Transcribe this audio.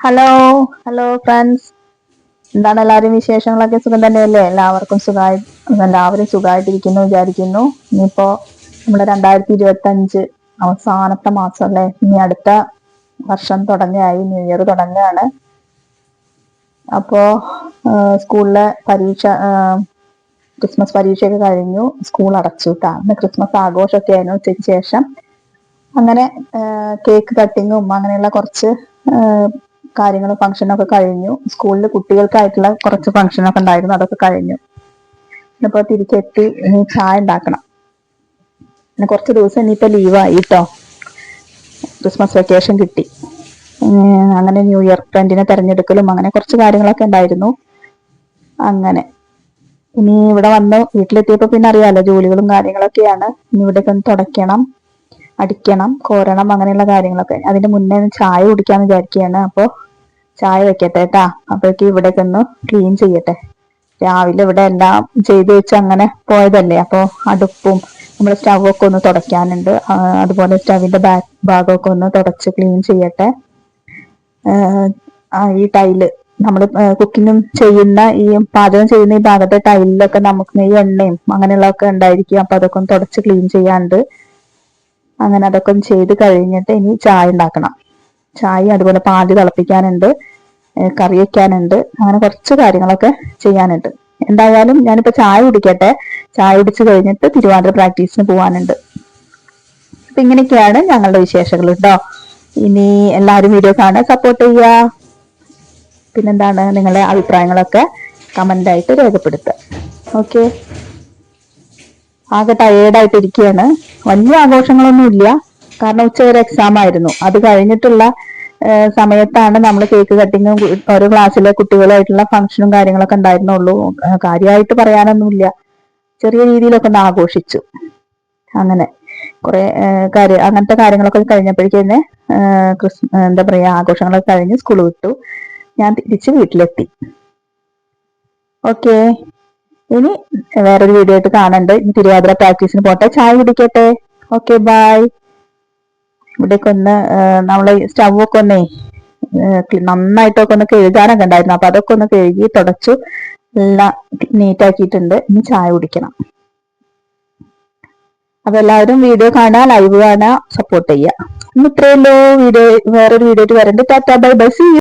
Hello hello friends. എന്താണ് എല്ലാവരും വിശേഷങ്ങളൊക്കെ? സുഖം തന്നെയല്ലേ? എല്ലാവരും സുഖമായിട്ടിരിക്കുന്നു വിചാരിക്കുന്നു. ഇനിയിപ്പോ നമ്മുടെ 2025 അവസാനത്തെ മാസം അല്ലേ? ഇനി അടുത്ത വർഷം തുടങ്ങായി, ന്യൂ ഇയർ തുടങ്ങുകയാണ്. അപ്പോ സ്കൂളിലെ ക്രിസ്മസ് പരീക്ഷയൊക്കെ കഴിഞ്ഞു, സ്കൂൾ അടച്ചു കേട്ടാ. അന്ന് ക്രിസ്മസ് ആഘോഷമൊക്കെ ആയിരുന്നു. ഉച്ചയ്ക്ക് ശേഷം അങ്ങനെ കേക്ക് കട്ടിങ്ങും അങ്ങനെയുള്ള കുറച്ച് കാര്യങ്ങളും ഫംഗ്ഷനൊക്കെ കഴിഞ്ഞു. സ്കൂളിൽ കുട്ടികൾക്കായിട്ടുള്ള കുറച്ച് ഫംഗ്ഷനൊക്കെ ഉണ്ടായിരുന്നു, അതൊക്കെ കഴിഞ്ഞു. ഇന്നിപ്പോ തിരിച്ചെത്തി, ഇനി ചായ ഉണ്ടാക്കണം. പിന്നെ കുറച്ച് ദിവസം ഇനിയിപ്പോ ലീവായി കേട്ടോ. ക്രിസ്മസ് വെക്കേഷൻ കിട്ടി. അങ്ങനെ ന്യൂ ഇയർ ഫ്രണ്ടിനെ തെരഞ്ഞെടുക്കലും അങ്ങനെ കുറച്ച് കാര്യങ്ങളൊക്കെ ഉണ്ടായിരുന്നു. അങ്ങനെ ഇനി ഇവിടെ വന്ന് വീട്ടിലെത്തിയപ്പോ പിന്നെ അറിയാലോ, ജോലികളും കാര്യങ്ങളൊക്കെയാണ്. ഇനി ഇവിടെയൊക്കെ ഒന്ന് തുടയ്ക്കണം, അടിക്കണം, കോരണം, അങ്ങനെയുള്ള കാര്യങ്ങളൊക്കെ. അതിന്റെ മുന്നേ ചായ കുടിക്കാന്ന് വിചാരിക്കുകയാണ്. അപ്പോൾ ചായ വെക്കട്ടെ കേട്ടാ. അപ്പോഴേക്ക് ഇവിടേക്ക് ഒന്ന് ക്ലീൻ ചെയ്യട്ടെ. രാവിലെ ഇവിടെ എല്ലാം ചെയ്ത് വെച്ച് അങ്ങനെ പോയതല്ലേ. അപ്പോൾ അടുപ്പും നമ്മുടെ സ്റ്റൗവൊക്കെ ഒന്ന് തുടയ്ക്കാനുണ്ട്. അതുപോലെ സ്റ്റവിന്റെ ബാക്ക് ഭാഗമൊക്കെ ഒന്ന് തുടച്ച് ക്ലീൻ ചെയ്യട്ടെ. ഈ ടൈല് നമ്മൾ കുക്കിങ്ങും ചെയ്യുന്ന ഈ പാചകം ചെയ്യുന്ന ഈ ഭാഗത്തെ ടൈലിലൊക്കെ നമുക്ക് ഈ എണ്ണയും അങ്ങനെയുള്ളതൊക്കെ ഉണ്ടായിരിക്കും. അപ്പൊ അതൊക്കെ ഒന്ന് തുടച്ച് ക്ലീൻ ചെയ്യാണ്ട്. അങ്ങനെ അതൊക്കെ ഒന്ന് ചെയ്ത് കഴിഞ്ഞിട്ട് ഇനി ചായ ഉണ്ടാക്കണം. ചായ അതുപോലെ പാല് തിളപ്പിക്കാനുണ്ട്, കറി വയ്ക്കാനുണ്ട്, അങ്ങനെ കുറച്ച് കാര്യങ്ങളൊക്കെ ചെയ്യാനുണ്ട്. എന്തായാലും ഞാനിപ്പോ ചായ കുടിക്കട്ടെ. ചായ കുടിച്ച് കഴിഞ്ഞിട്ട് തിരുവാതിര പ്രാക്ടീസിന് പോകാനുണ്ട്. അപ്പൊ ഇങ്ങനെയൊക്കെയാണ് ഞങ്ങളുടെ വിശേഷങ്ങൾ കേട്ടോ. ഇനി എല്ലാവരും വീഡിയോ കാണാൻ സപ്പോർട്ട് ചെയ്യുക. പിന്നെന്താണ്, നിങ്ങളുടെ അഭിപ്രായങ്ങളൊക്കെ കമന്റായിട്ട് രേഖപ്പെടുത്തുക. ഓക്കെ. ആകെ ടയേർഡായിട്ട് ഇരിക്കുകയാണ്. വലിയ ആഘോഷങ്ങളൊന്നും ഇല്ല, കാരണം ഉച്ചവരെ എക്സാം ആയിരുന്നു. അത് കഴിഞ്ഞിട്ടുള്ള സമയത്താണ് നമ്മൾ കേക്ക് കട്ടിങ്ങും ഓരോ ക്ലാസ്സിലെ കുട്ടികളുമായിട്ടുള്ള ഫംഗ്ഷനും കാര്യങ്ങളൊക്കെ ഉണ്ടായിരുന്നുള്ളൂ. കാര്യമായിട്ട് പറയാനൊന്നുമില്ല. ചെറിയ രീതിയിലൊക്കെ ഒന്ന് ആഘോഷിച്ചു. അങ്ങനെ കുറെ അങ്ങനത്തെ കാര്യങ്ങളൊക്കെ കഴിഞ്ഞപ്പോഴേക്കും എന്താ പറയാ, ആഘോഷങ്ങളൊക്കെ കഴിഞ്ഞ് സ്കൂൾ വിട്ടു. ഞാൻ തിരിച്ച് വീട്ടിലെത്തി. ഓക്കെ. ഇനി വേറൊരു വീഡിയോ ആയിട്ട് കാണണ്ട്. ഇനി തിരുവാതിര പ്രാക്ടീസിന് പോട്ടെ, ചായ കുടിക്കട്ടെ. Okay, bye. ഇവിടേക്ക് ഒന്ന് നമ്മളെ സ്റ്റൗവൊക്കെ ഒന്നേ നന്നായിട്ടൊക്കെ ഒന്ന് കഴുകാനൊക്കെ ഉണ്ടായിരുന്നു. അപ്പൊ അതൊക്കെ ഒന്ന് കഴുകി തുടച്ചു എല്ലാം നീറ്റ് ആക്കിയിട്ടുണ്ട്. ഇനി ചായ കുടിക്കണം. അപ്പൊ എല്ലാവരും വീഡിയോ കാണുക, ലൈവ് കാണുക, സപ്പോർട്ട് ചെയ്യുക. ഇത്രയല്ലോ വീഡിയോ. വേറൊരു വീഡിയോ ആയിട്ട് വരണ്ട്. Tata, bye bye, see U.